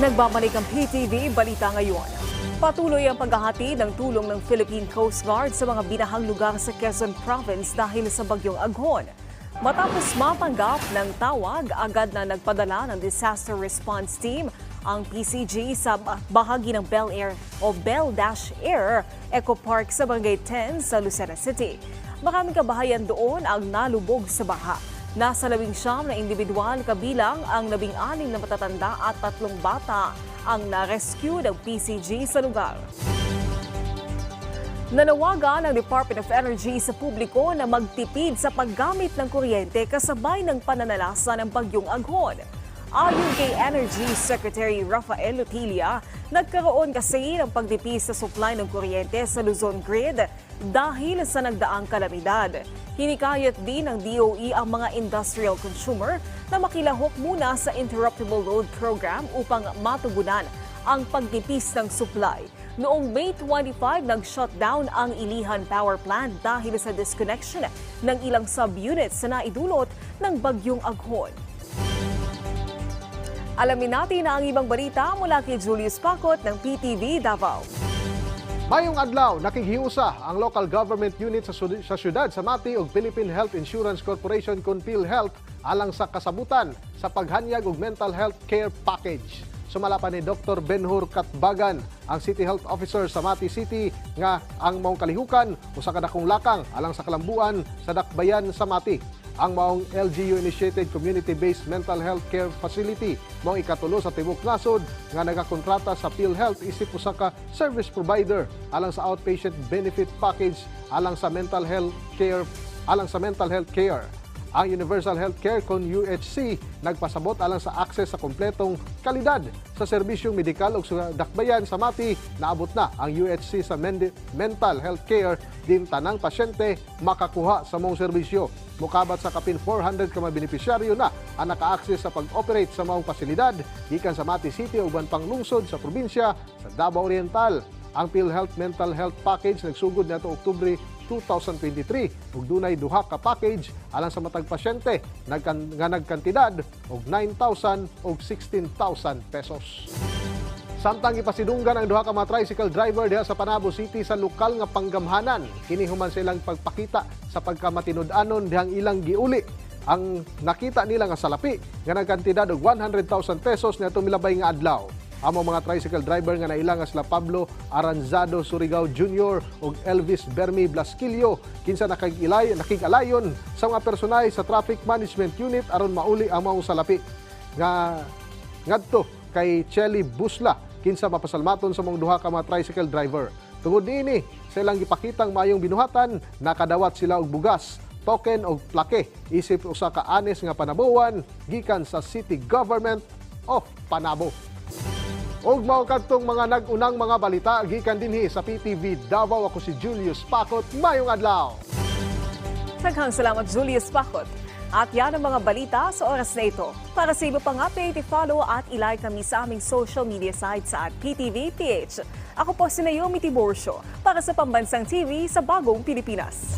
Nagbabalik ang PTV Balita ngayon. Patuloy ang paghahati ng tulong ng Philippine Coast Guard sa mga binahang lugar sa Quezon Province dahil sa bagyong Aghon. Matapos matanggap ng tawag, agad na nagpadala ng Disaster Response Team ang PCG sa bahagi ng Bel Air o Bel-Air Eco Park sa Barangay 10 sa Lucena City. Maraming kabahayan doon ang nalubog sa baha. Nasa 19 na individual kabilang ang 16 na matatanda at 3 bata ang na-rescue ng PCG sa lugar. Nanawagan ng Department of Energy sa publiko na magtipid sa paggamit ng kuryente kasabay ng pananalasa ng bagyong Aghon. Ayon kay Energy Secretary Rafael Lutilla, nagkaroon kasi ng pagtipis sa supply ng kuryente sa Luzon Grid dahil sa nagdaang kalamidad. Hinikayat din ng DOE ang mga industrial consumer na makilahok muna sa Interruptible Load Program upang matugunan ang pagtipis ng supply. Noong May 25, nag-shutdown ang Ilihan Power Plant dahil sa disconnection ng ilang sub-units na naidulot ng bagyong Aghon. Alamin natin ang ibang balita mula kay Julius Pacot ng PTV Davao. Mayong adlaw, nakighiusa ang local government unit sa syudad sa Mati ug Philippine Health Insurance Corporation kon PhilHealth alang sa kasabutan sa paghanyag og mental health care package. Sumala pa ni Dr. Benhur Katbagan, ang City Health Officer sa Mati City, nga ang maong kalihukan usa ka dakong lakang alang sa kalambuan sa dakbayan sa Mati. Ang maong LGU-initiated community-based mental health care facility mao ikatulo sa tibok nasod nga nagakontrata sa PhilHealth isip usa ka service provider alang sa outpatient benefit package alang sa mental health care. Ang Universal Healthcare kon UHC nagpasabot alang sa akses sa kompletong kalidad sa serbisyong medikal ug sa dakbayan sa Mati. Naabot na ang UHC sa mental health care din tanang pasyente makakuha sa mong serbisyo. Mukabat sa kapin 400 ka mga benepisyaryo na ang naka-access sa pag-operate sa maong pasilidad gikan sa Mati City ug uban pang lungsod sa probinsya sa Davao Oriental. Ang PhilHealth Mental Health Package nagsugod niadto Oktubre 2023 ug dunay duha ka package alang sa matag pasyente nga nagkantidad og 9,000 ug 16,000 pesos. Samtang ipasidunggan ang duha ka mga tricycle driver diha sa Panabo City sa lokal nga panggamhanan, kini human silang pagpakita sa pagkamatinud-anon dihang ilang giuli ang nakita nila nga salapi nga nagkantidad og 100,000 pesos niadtong milabay nga adlaw. Amo mga tricycle driver nga nailang sila Pablo Aranzado Surigao Jr. ug Elvis Bermi Blasquillo kinsa nakig-alayon sa mga personay sa Traffic Management Unit aron mauli ang maong salapi nga ngadto kay Chelly Busla kinsa mapasalmaton sa mong duha ka mga tricycle driver. Tungod niini sa ilang gipakitang mayong binuhatan, nakadawat sila og bugas, token og plake isip usa ka anes nga panabuwan gikan sa City Government of Panabo. Og mao kadtong mga nag-unang mga balita gikan dinhi sa PTV Davao, ako si Julius Pacot. Mayong adlaw. Daghang salamat Julius Pacot. At yan ang mga balita sa oras na ito. Para sa iba pang update, i-follow at i-like kami sa aming social media sites at PTV PH. Ako po si Naomi Tiborcio para sa Pambansang TV sa Bagong Pilipinas.